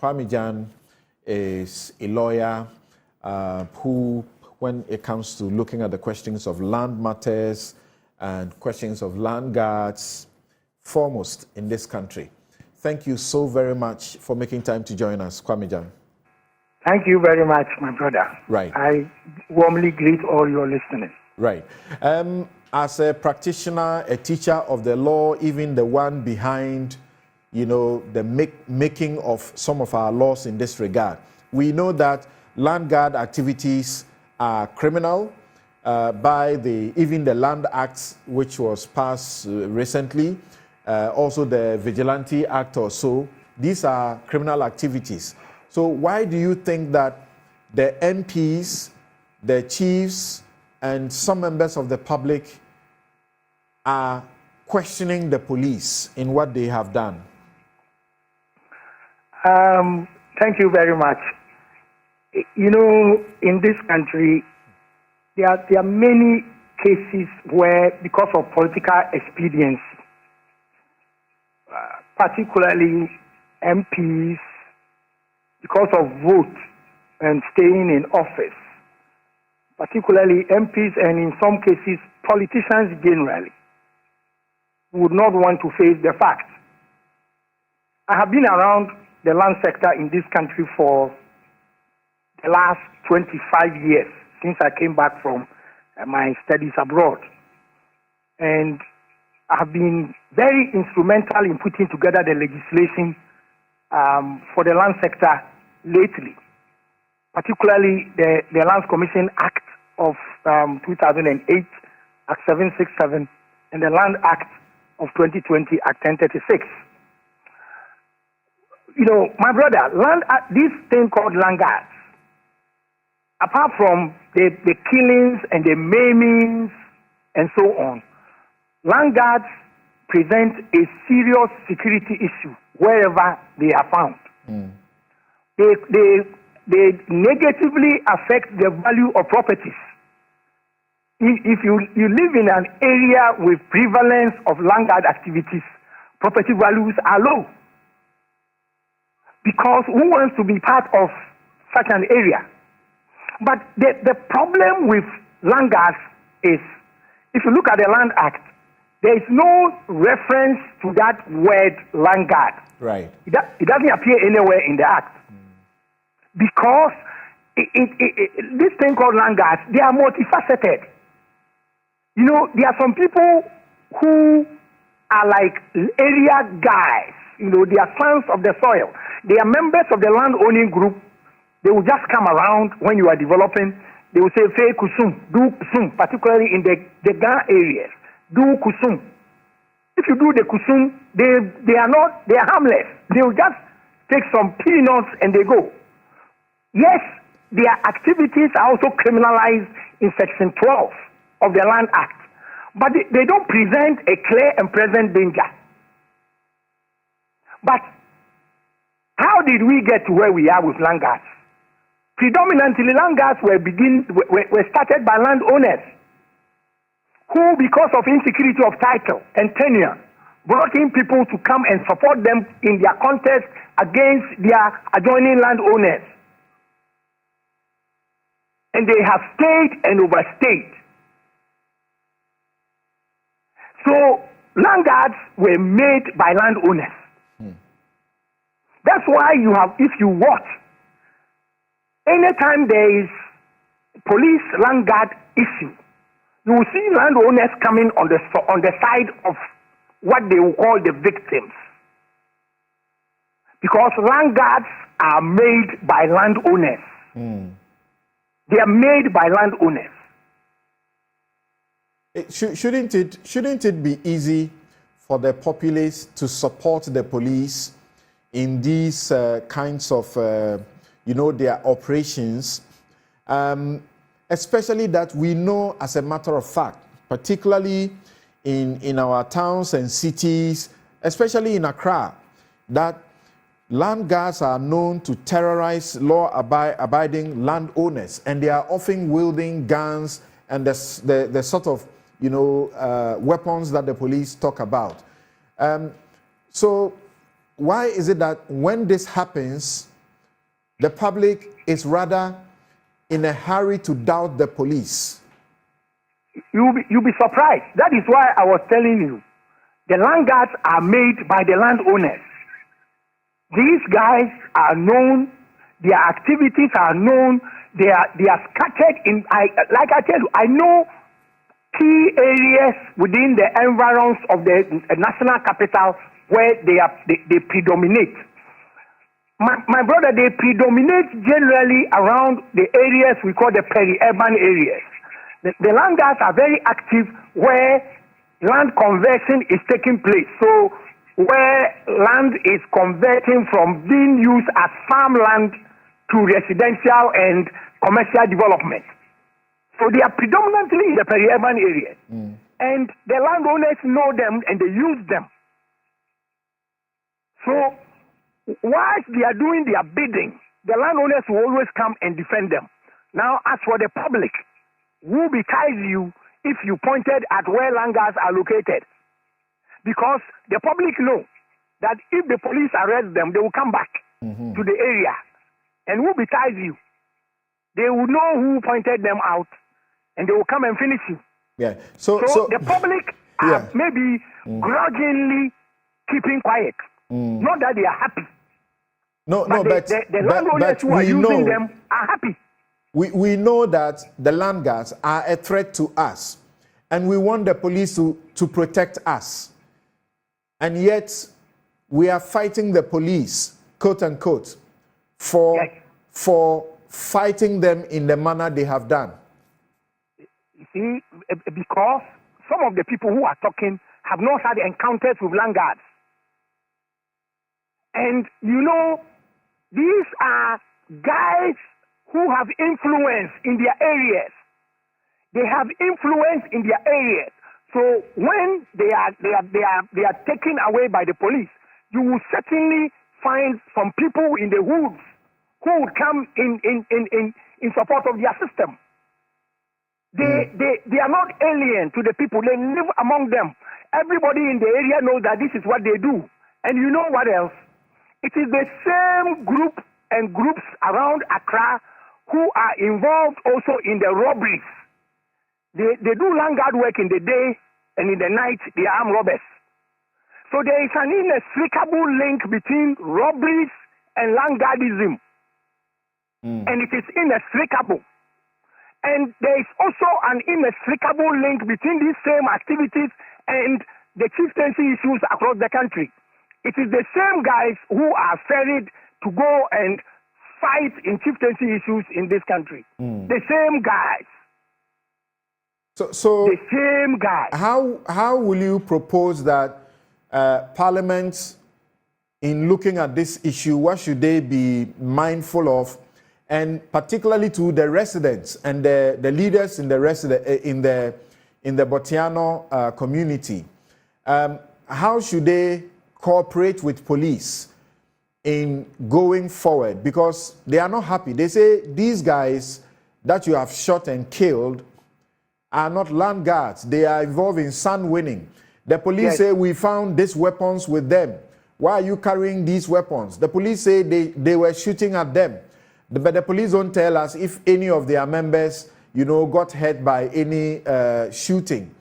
Kwame Gyan is a lawyer who, when it comes to looking at the questions of land matters and questions of land guards, foremost in this country. Thank you so very much for making time to join us, Kwame Gyan. Thank you very much, my brother. Right. I warmly greet all your listeners. Right. As a practitioner, a teacher of the law, even the one behind, the making of some of our laws in this regard, we know that land guard activities are criminal by even the Land Act, which was passed recently, also the Vigilante Act or so. These are criminal activities. So why do you think that the MPs, the chiefs, and some members of the public are questioning the police in what they have done? Thank you very much. In this country, there are many cases where, because of political expediency, particularly MPs, because of vote and staying in office, particularly MPs and in some cases politicians generally, would not want to face the facts. I have been around the land sector in this country for the last 25 years since I came back from my studies abroad. And I have been very instrumental in putting together the legislation for the land sector lately, particularly the Lands Commission Act of 2008, Act 767, and the Land Act of 2020, Act 1036. My brother, this thing called land guards, apart from the killings and the maimings and so on, land guards present a serious security issue wherever they are found. They negatively affect the value of properties. If you live in an area with prevalence of land guard activities, property values are low. Because who wants to be part of such an area? But the problem with land guards is, if you look at the Land Act, there is no reference to that word land guard. Right. It doesn't appear anywhere in the Act. Because this thing called land guards, they are multifaceted. There are some people who are like area guys. They are sons of the soil. They are members of the land owning group. They will just come around when you are developing. They will say, "Fei kusum, do kusum," particularly in the Ghana areas. Do kusum. If you do the kusum, they are harmless. They will just take some peanuts and they go. Yes, their activities are also criminalized in Section 12 of the Land Act, but they don't present a clear and present danger. But how did we get to where we are with land guards? Predominantly, land guards were started by landowners who, because of insecurity of title and tenure, brought in people to come and support them in their contest against their adjoining landowners. And they have stayed and overstayed. So land guards were made by landowners. That's why if you watch, anytime there is police land guard issue, you will see landowners coming on the side of what they will call the victims. Because land guards are made by landowners. They are made by landowners. Shouldn't it be easy for the populace to support the police in these kinds of, their operations, especially that we know as a matter of fact, particularly in our towns and cities, especially in Accra, that land guards are known to terrorize law-abiding landowners, and they are often wielding guns and the sort of, weapons that the police talk about. So why is it that when this happens, the public is rather in a hurry to doubt the police. You'll be surprised. That is why I was telling you, the landguards are made by the landowners. These guys are known, their activities are known, they are scattered in, like I tell you, I know key areas within the environs of the national capital where they predominate. My brother, they predominate generally around the areas we call the peri-urban areas. The landguards are very active where land conversion is taking place. So where land is converting from being used as farmland to residential and commercial development. So they are predominantly in the peri-urban areas. And the landowners know them and they use them. So whilst they are doing their bidding, the landowners will always come and defend them. Now, as for the public, who beties you if you pointed at where landguards are located? Because the public know that if the police arrest them, they will come back to the area. And who beties you? They will know who pointed them out, and they will come and finish you. Yeah. So the public are maybe grudgingly keeping quiet. Not that they are happy. But the landowners who are using them are happy. We know that the landguards are a threat to us, and we want the police to protect us. And yet, we are fighting the police, quote unquote, for fighting them in the manner they have done. You see, because some of the people who are talking have not had encounters with landguards. And you know, these are guys who have influence in their areas. They have influence in their areas. So when they are taken away by the police, you will certainly find some people in the hoods who would come in support of their system. They are not alien to the people. They live among them. Everybody in the area knows that this is what they do. And you know what else? It is the same group and groups around Accra who are involved also in the robberies. They do landguard work in the day, and in the night they are armed robbers. So there is an inextricable link between robberies and landguardism. And it is inextricable. And there is also an inextricable link between these same activities and the chieftaincy issues across the country. It is the same guys who are ferried to go and fight in chieftaincy issues in this country. The same guys. So the same guys. How will you propose that Parliament, in looking at this issue, what should they be mindful of, and particularly to the residents and the leaders in the Botiano community? How should they cooperate with police in going forward? Because they are not happy. They say these guys that you have shot and killed are not land guards. They are involved in sun winning. The police say we found these weapons with them. Why are you carrying these weapons? The police say they were shooting at them. But the police don't tell us if any of their members, got hurt by any shooting.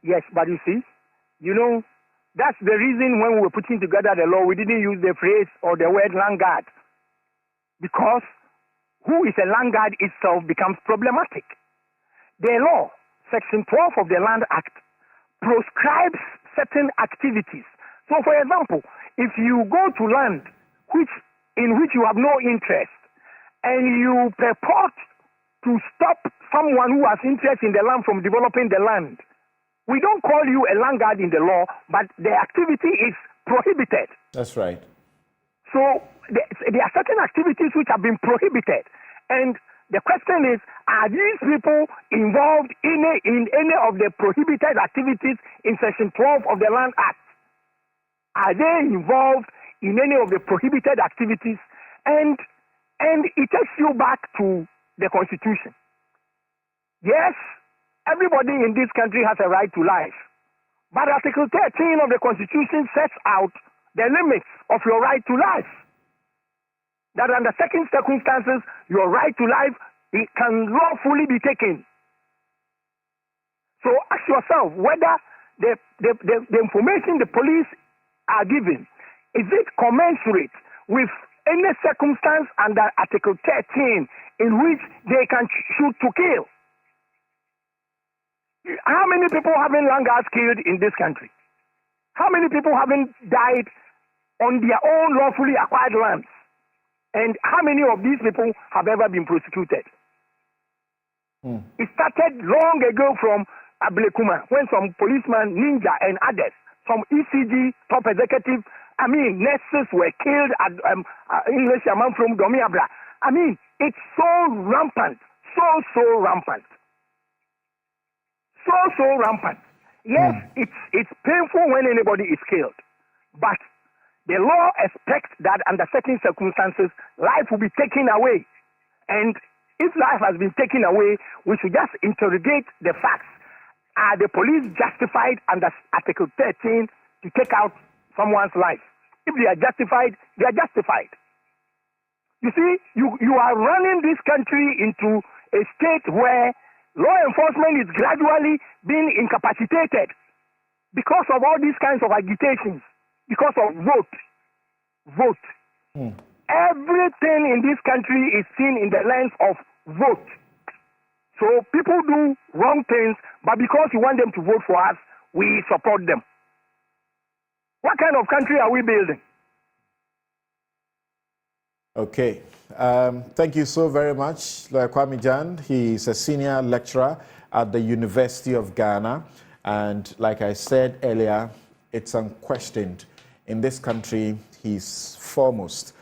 Yes, but you see, that's the reason when we were putting together the law, we didn't use the phrase or the word land guard. Because who is a land guard itself becomes problematic. The law, Section 12 of the Land Act, proscribes certain activities. So, for example, if you go to land in which you have no interest, and you purport to stop someone who has interest in the land from developing the land, we don't call you a land guard in the law, but the activity is prohibited. That's right. So there are certain activities which have been prohibited. And the question is, are these people involved in any of the prohibited activities in Section 12 of the Land Act? Are they involved in any of the prohibited activities? And it takes you back to the Constitution. Yes, everybody in this country has a right to life. But Article 13 of the Constitution sets out the limits of your right to life. that under certain circumstances, your right to life it can lawfully be taken. So ask yourself whether the information the police are giving, is it commensurate with any circumstance under Article 13 in which they can shoot to kill? How many people have been Landguards killed in this country? How many people haven't died on their own lawfully acquired lands? And how many of these people have ever been prosecuted? It started long ago from Ablekuma, when some policemen, Ninja, and others, some ECG top executive, nurses were killed at English Yaman from Domiabra. It's so rampant, so rampant. So rampant. Yes, it's painful when anybody is killed, but the law expects that under certain circumstances, life will be taken away. And if life has been taken away, we should just interrogate the facts. Are the police justified under Article 13 to take out someone's life? If they are justified, they are justified. You see, you are running this country into a state where law enforcement is gradually being incapacitated because of all these kinds of agitations, because of vote. Everything in this country is seen in the lens of vote. So people do wrong things, but because you want them to vote for us, we support them. What kind of country are we building? Okay. Thank you so very much, Lawyer Kwame Gyan. He is a senior lecturer at the University of Ghana. And like I said earlier, it's unquestioned. In this country, he's foremost.